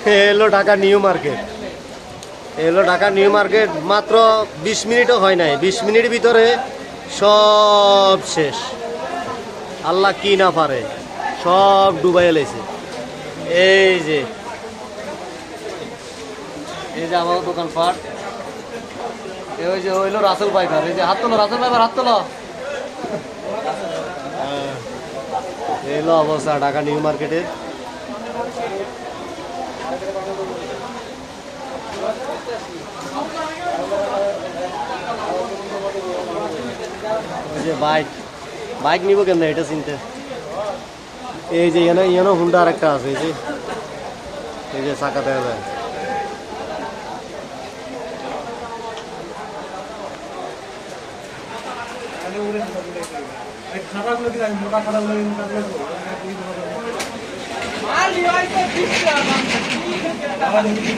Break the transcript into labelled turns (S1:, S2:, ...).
S1: এলো Dhaka new market, এলো Dhaka new market. মাত্র 20 মিনিটও হয় নাই, 20 মিনিটের ভিতরে সব শেষ। আল্লাহ কি না পারে, সব ডুবাই এলেছে। এই যে আমার দোকানপাট, ওই যে হইলো রাসেল পাইকার। এই যে হাত তোলো রাসেল পাইকার, হাত তোলো। এলো অবস্থা ঢাকা নিউ মার্কেটের। ওই যে বাইক, বাইক নিব কেন এটা চিনতে। এই যে এখানে হুন্ডা আর একটা আছে, এই যে চাকা দেখা যায়।